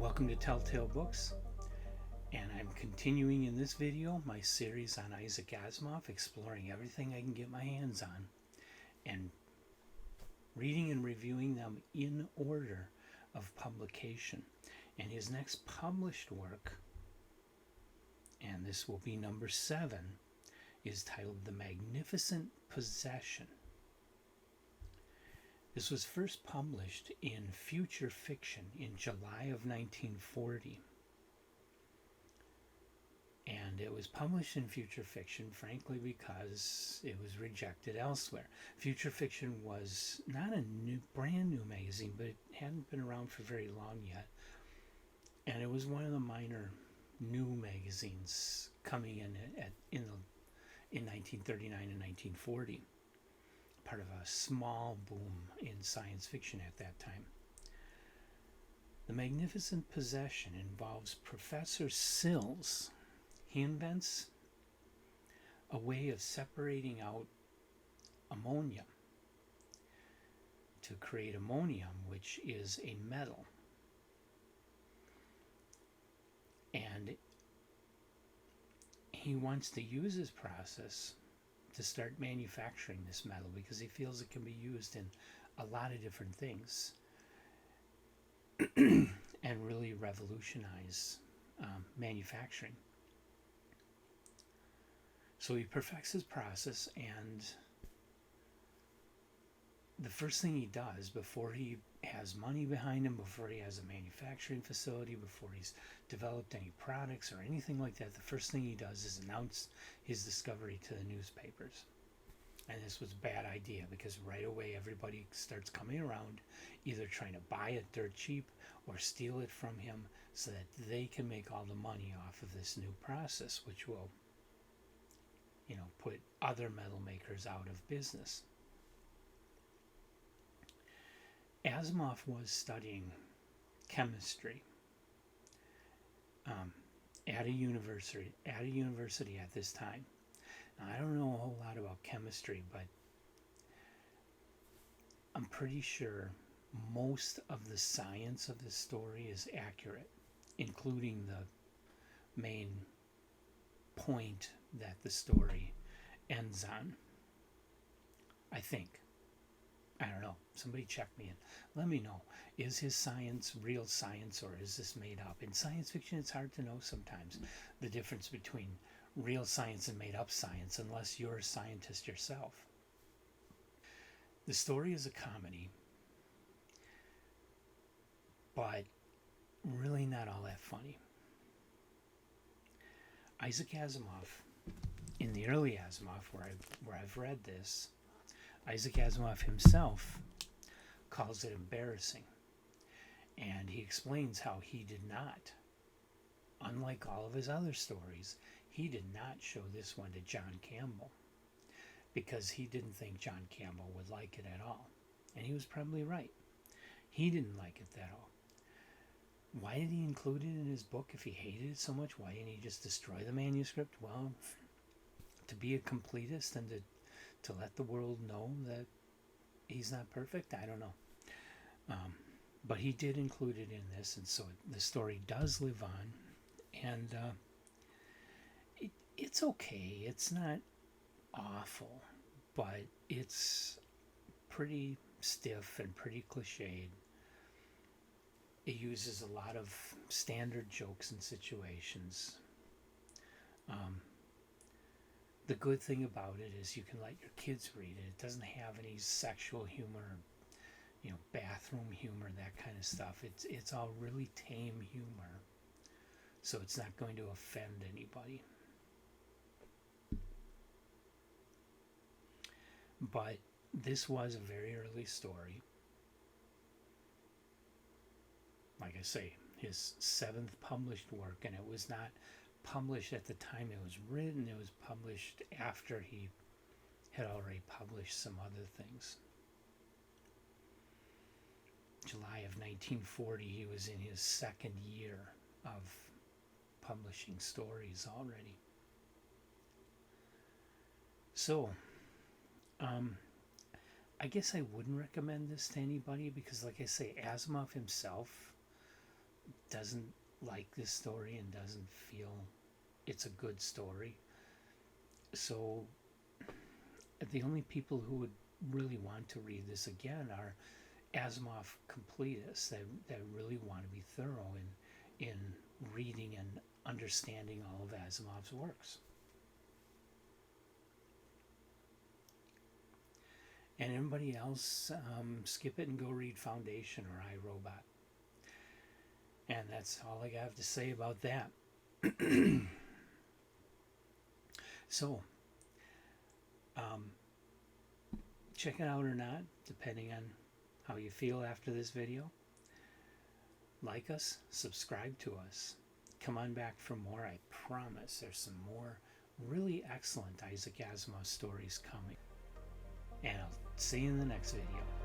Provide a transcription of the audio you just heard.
Welcome to Telltale Books, and I'm continuing in this video my series on Isaac Asimov, exploring everything I can get my hands on and reading and reviewing them in order of publication. And his next published work, and this will be number 7, is titled The Magnificent Possession. This was first published in Future Fiction in July of 1940. And it was published in Future Fiction, frankly, because it was rejected elsewhere. Future Fiction was not a brand new magazine, but it hadn't been around for very long yet. And it was one of the minor new magazines coming in 1939 and 1940. Part of a small boom in science fiction at that time. The Magnificent Possession involves Professor Sills. He invents a way of separating out ammonia to create ammonium, which is a metal. And he wants to use this process to start manufacturing this metal because he feels it can be used in a lot of different things and really revolutionize manufacturing. So he perfects his process, and the first thing he does before he has money behind him, before he has a manufacturing facility, before he's developed any products or anything like that, the first thing he does is announce his discovery to the newspapers. And this was a bad idea because right away everybody starts coming around either trying to buy it dirt cheap or steal it from him so that they can make all the money off of this new process, which will, put other metal makers out of business. Asimov was studying chemistry at a university at this time. Now, I don't know a whole lot about chemistry, but I'm pretty sure most of the science of the story is accurate, including the main point that the story ends on. I think. I don't know. Somebody check me and let me know. Is his science real science, or is this made up? In science fiction, it's hard to know sometimes the difference between real science and made up science unless you're a scientist yourself. The story is a comedy, but really not all that funny. Isaac Asimov, in the early Asimov, where I've read this, Isaac Asimov himself calls it embarrassing. And he explains how he did not, unlike all of his other stories, he did not show this one to John Campbell because he didn't think John Campbell would like it at all. And he was probably right. He didn't like it at all. Why did he include it in his book if he hated it so much? Why didn't he just destroy the manuscript? Well, to be a completist and to let the world know that he's not perfect? I don't know. But he did include it in this, and so the story does live on. And it's okay. It's not awful, but it's pretty stiff and pretty cliched. It uses a lot of standard jokes and situations. The good thing about it is you can let your kids read it. It doesn't have any sexual humor, bathroom humor, that kind of stuff. It's all really tame humor, so it's not going to offend anybody. But this was a very early story. Like I say, his 7th published work, and it was not published at the time it was written. It was published after he had already published some other things. July of 1940, he was in his 2nd year of publishing stories already. So, I guess I wouldn't recommend this to anybody because, like I say, Asimov himself doesn't like this story and doesn't feel it's a good story. So the only people who would really want to read this again are Asimov completists that really want to be thorough in reading and understanding all of Asimov's works. And everybody else, skip it and go read Foundation or iRobot. And that's all I have to say about that. So, check it out or not, depending on how you feel after this video. Like us, subscribe to us. Come on back for more. I promise there's some more really excellent Isaac Asimov stories coming. And I'll see you in the next video.